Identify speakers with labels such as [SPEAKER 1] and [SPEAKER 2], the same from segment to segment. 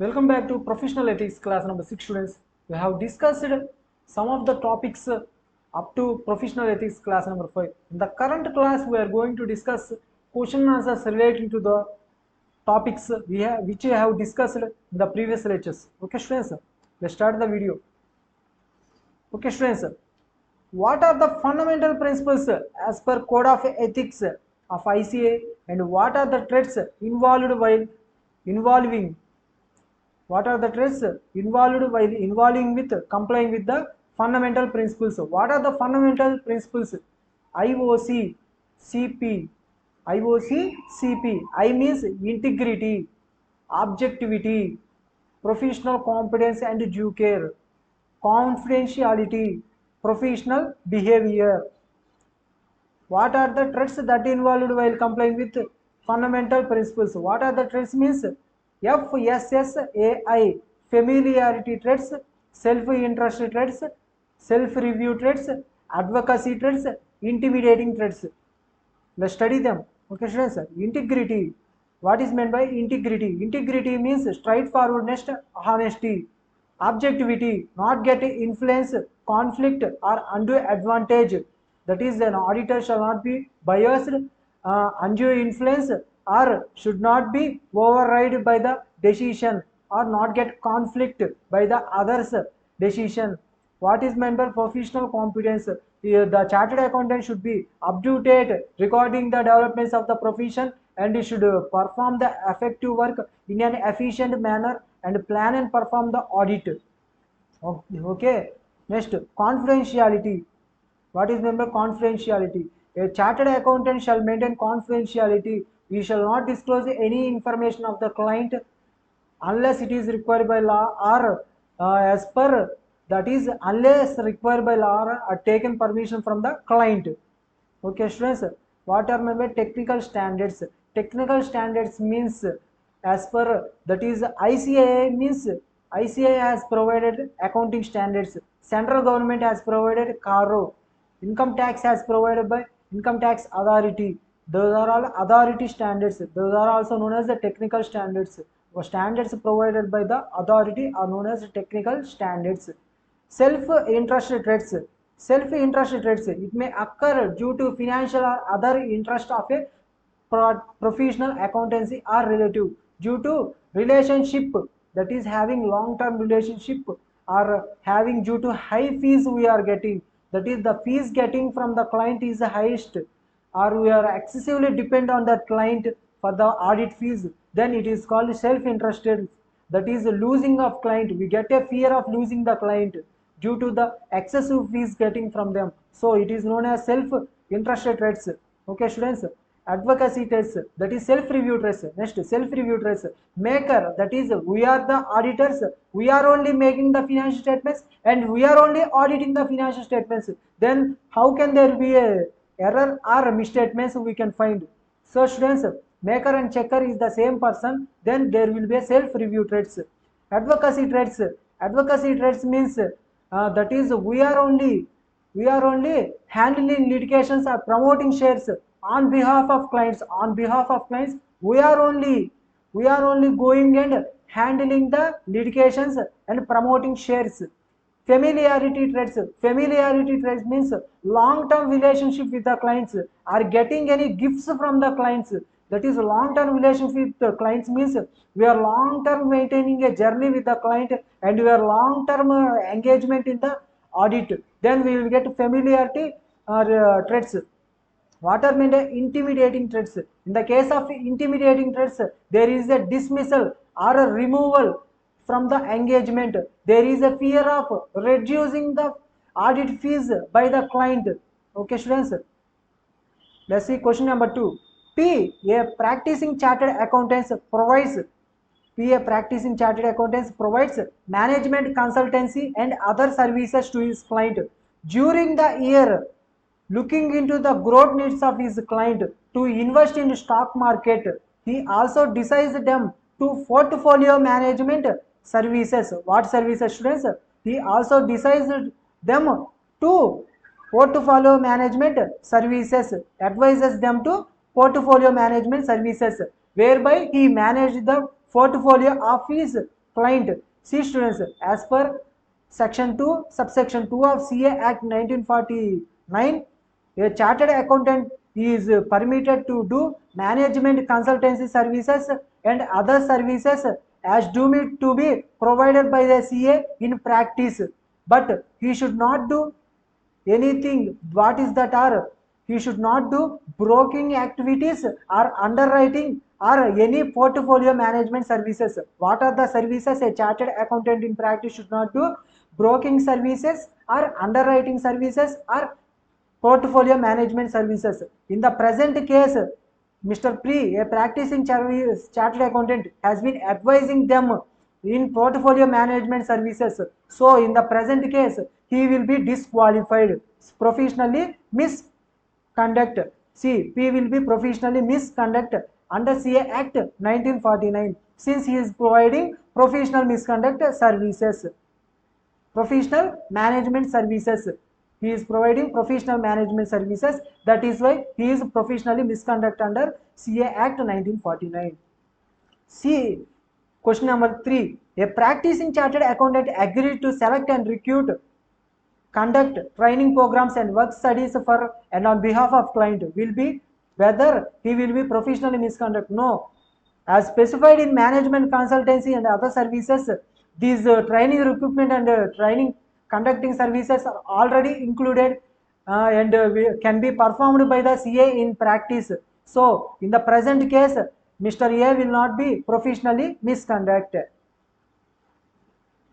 [SPEAKER 1] Welcome back to Professional Ethics class number 6 students. We have discussed some of the topics up to Professional Ethics class number 5. In the current class we are going to discuss question and answers relating to the topics which we have discussed in the previous lectures. Okay students, let's start the video. Okay students, what are the fundamental principles as per Code of Ethics of ICA and what are the threats involved while involving what are the threats involved while involving with complying with the fundamental principles? What are the fundamental principles? IOC, CP, IOC, CP. I means integrity, objectivity, professional competence and due care, confidentiality, professional behavior. What are the threats that involved while complying with fundamental principles? What are the threats means? FSSAI, familiarity threats, self-interest threats, self-review threats, advocacy threats, intimidating threats. Let's study them. Okay, students. Integrity. What is meant by integrity? Integrity means straightforwardness, honesty. Objectivity, not get influence, conflict or undue advantage. That is, an auditor shall not be biased, undue influence or should not be override by the decision or not get conflict by the others decision. What is meant by professional competence? The chartered accountant should be up to date regarding the developments of the profession and he should perform the effective work in an efficient manner and plan and perform the audit. Okay. Next, confidentiality. What is meant by confidentiality? A chartered accountant shall maintain confidentiality. He shall not disclose any information of the client unless it is required by law or as per, that is, unless required by law or taken permission from the client. Okay students, what are meant by technical standards? Technical standards means as per, that is, ICAI means ICAI has provided accounting standards, central government has provided CARO, income tax has provided by income tax authority. Those are all authority standards. Those are also known as the technical standards. Standards provided by the authority are known as technical standards. Self-interest threats. Self-interest threats, it may occur due to financial or other interest of a professional accountancy or relative, due to relationship, that is having long-term relationship or having due to high fees we are getting, that is the fees getting from the client is the highest or we are excessively depend on that client for the audit fees, then it is called self-interested. That is losing of client, we get a fear of losing the client due to the excessive fees getting from them, so it is known as self-interested threats. Okay students, advocacy threats, that is self-review threats. Next, self-review threats, maker, that is we are the auditors, we are only making the financial statements and we are only auditing the financial statements, then how can there be a error or misstatements we can find? So students, maker and checker is the same person, then there will be a self-review threats. Advocacy threats, advocacy threats means that is we are only handling litigations or promoting shares on behalf of clients. On behalf of clients, we are only going and handling the litigations and promoting shares. Familiarity threats, familiarity threats means long term relationship with the clients, are getting any gifts from the clients. That is long term relationship with the clients means we are long term maintaining a journey with the client and we are long term engagement in the audit, then we will get familiarity or threats. What are meant intimidating threats? In the case of intimidating threats, there is a dismissal or a removal from the engagement. There is a fear of reducing the audit fees by the client. Okay students, let's see question number 2. P, a practicing chartered accountant provides PA practicing chartered accountants provides management consultancy and other services to his client during the year, looking into the growth needs of his client to invest in the stock market. He also decides them to portfolio management services. What services students? He also decides them to portfolio management services, advises them to portfolio management services, whereby he managed the portfolio of his client. See students, as per section 2 subsection 2 of CA Act 1949, a chartered accountant is permitted to do management consultancy services and other services as deemed to be provided by the CA in practice, but he should not do anything. What is that? Or he should not do broking activities or underwriting or any portfolio management services. What are the services a chartered accountant in practice should not do? Broking services or underwriting services or portfolio management services. In the present case, Mr. Pri, a practicing chartered accountant, has been advising them in portfolio management services. So, in the present case, he will be disqualified. Professionally misconduct. See, P will be professionally misconduct under CA Act 1949 since he is providing professional misconduct services. Professional management services. He is providing professional management services. That is why he is professionally misconduct under CA Act 1949. See, question number 3. A practicing chartered accountant agreed to select and recruit, conduct training programs and work studies for and on behalf of client will be whether he will be professionally misconduct. No. As specified in management consultancy and other services, these training recruitment and training conducting services are already included and can be performed by the CA in practice. So, in the present case, Mr. A will not be professionally misconduct.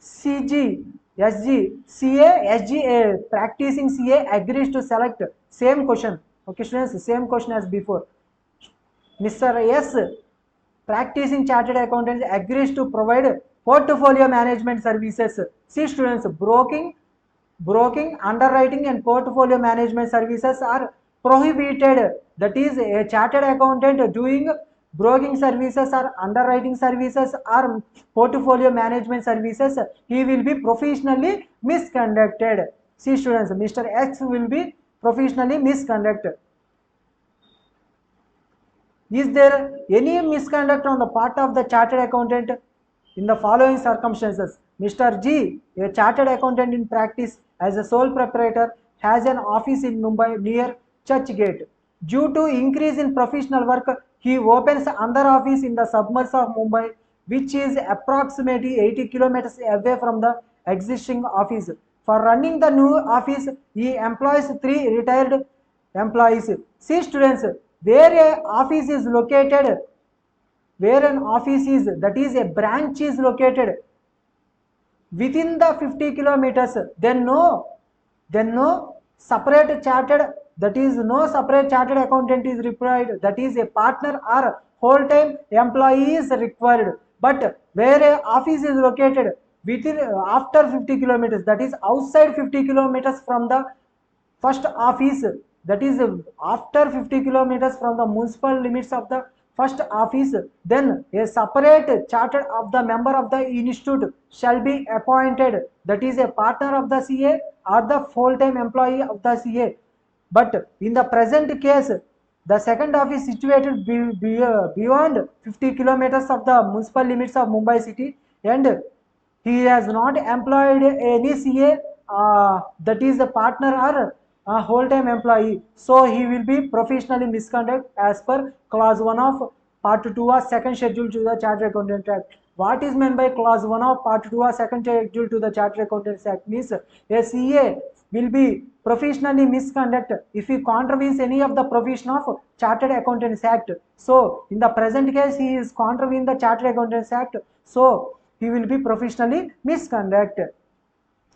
[SPEAKER 1] CG, SG, CA, SG, practicing CA agrees to select. Same question. Okay, students, same question as before. Mr. S, practicing chartered accountant, agrees to provide portfolio management services. See students, broking, underwriting and portfolio management services are prohibited. That is, a chartered accountant doing broking services or underwriting services or portfolio management services, he will be professionally misconducted. See students, Mr. X will be professionally misconducted. Is there any misconduct on the part of the chartered accountant? In the following circumstances, Mr. G, a chartered accountant in practice as a sole proprietor, has an office in Mumbai near Churchgate. Due to increase in professional work, he opens another office in the suburbs of Mumbai, which is approximately 80 kilometers away from the existing office. For running the new office, he employs 3 retired employees. See students, where an office is located, that is a branch is located within the 50 kilometers, then no separate chartered, that is no separate chartered accountant is required, that is a partner or whole time employee is required. But where a office is located within after 50 kilometers, that is outside 50 kilometers from the first office, that is after 50 kilometers from the municipal limits of the first office, then a separate chartered of the member of the institute shall be appointed, that is a partner of the CA or the full-time employee of the CA. But in the present case, the second office situated beyond 50 kilometers of the municipal limits of Mumbai city, and he has not employed any CA, that is a partner or a whole-time employee. So he will be professionally misconduct as per clause 1 of part 2 or second schedule to the Chartered Accountants Act. What is meant by clause 1 of part 2 or second schedule to the Chartered Accountants Act means a CA will be professionally misconduct if he contravenes any of the provision of Chartered Accountants Act. So in the present case, he is contravening the Chartered Accountants Act, so he will be professionally misconduct.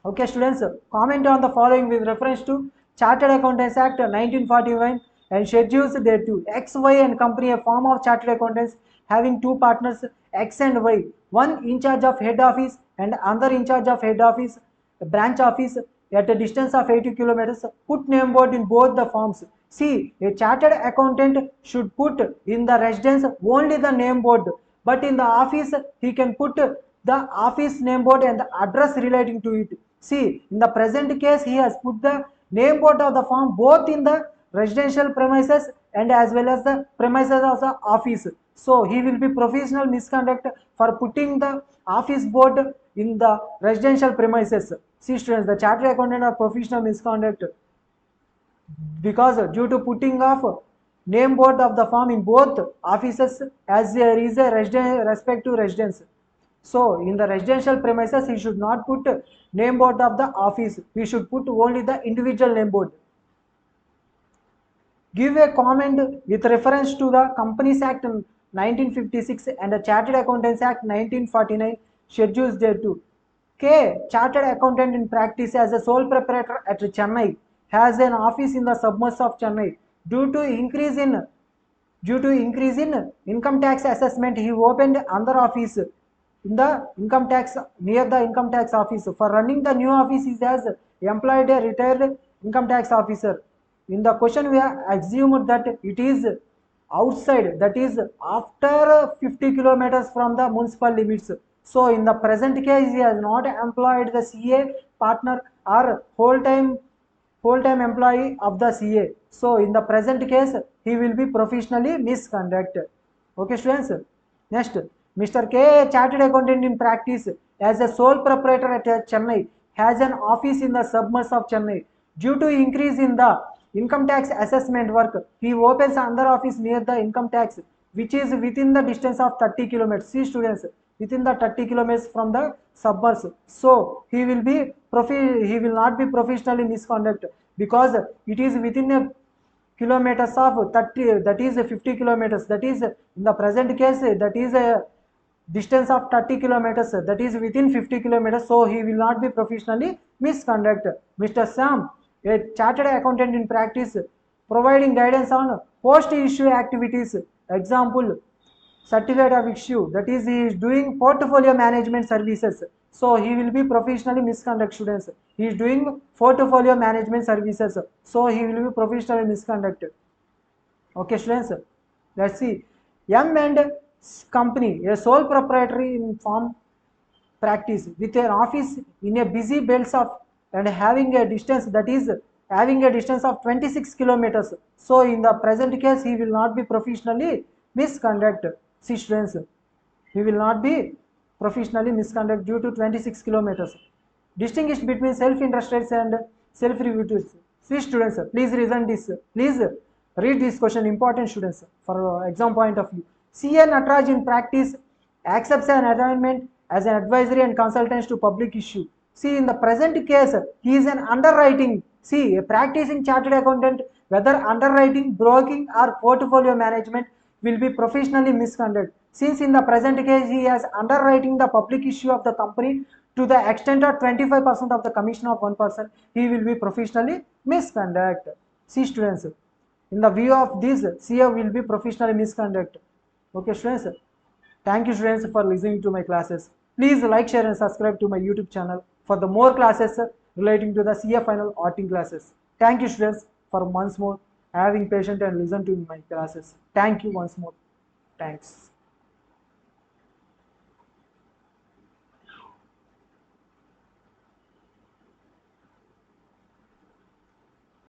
[SPEAKER 1] Okay students, comment on the following with reference to Chartered Accountants Act 1941 and schedules thereto. X, Y and company, a firm of chartered accountants having 2 partners, X and Y, one in charge of head office and another in charge of head office, branch office at a distance of 80 kilometers, put name board in both the firms. See, a chartered accountant should put in the residence only the name board, but in the office he can put the office name board and the address relating to it. See, in the present case, he has put the name board of the firm both in the residential premises and as well as the premises of the office. So he will be professional misconduct for putting the office board in the residential premises. See students, the chartered accountant or professional misconduct because due to putting of name board of the firm in both offices as there is a respective residence. So in the residential premises he should not put name board of the office, he should put only the individual name board. Give a comment with reference to the Companies Act 1956 and the Chartered Accountants Act 1949 schedules thereto. K. Chartered accountant in practice as a sole proprietor at Chennai has an office in the suburbs of Chennai. Due to increase in income tax assessment, he opened another office in the income tax near the income tax office. For running the new office, he has employed a retired income tax officer. In the question, we have assumed that it is outside, that is after 50 kilometers from the municipal limits. So in the present case, he has not employed the CA partner or whole-time employee of the CA. So in the present case, he will be professionally misconduct. Okay students. Next, Mr. K, chartered accountant in practice as a sole proprietor at Chennai, has an office in the suburbs of Chennai. Due to increase in the income tax assessment work, he opens another office near the income tax, which is within the distance of 30 kilometers. See students, within the 30 kilometers from the suburbs. So he will not be professionally misconduct because it is within a kilometers of 30, that is 50 kilometers, that is in the present case that is a distance of 30 kilometers, that is within 50 kilometers. So he will not be professionally misconduct. Mr. Sam, a chartered accountant in practice, providing guidance on post issue activities, example certificate of issue, that is he is doing portfolio management services. So he will be professionally misconduct students. He is doing portfolio management services. So he will be professionally misconduct. Okay students, let's see. M and company, a sole proprietary in firm practice with an office in a busy belts of and having a distance of 26 kilometers. So in the present case he will not be professionally misconduct. See students, he will not be professionally misconduct due to 26 kilometers. Distinguish between self-interest rates and self-reviewed rates. See students, please read this question, important students, for exam point of view. C.A. Nataraj in practice accepts an assignment as an advisory and consultant to public issue. See, in the present case, he is an underwriting. See, a practicing chartered accountant, whether underwriting, broking or portfolio management, will be professionally misconduct. Since in the present case, he has underwriting the public issue of the company to the extent of 25% of the commission of 1%, he will be professionally misconduct. See students, in the view of this, CA will be professionally misconduct. Okay students, thank you students for listening to my classes. Please like, share and subscribe to my YouTube channel for the more classes relating to the CA final auditing classes. Thank you students for once more having patience and listen to my classes. Thank you once more. Thanks.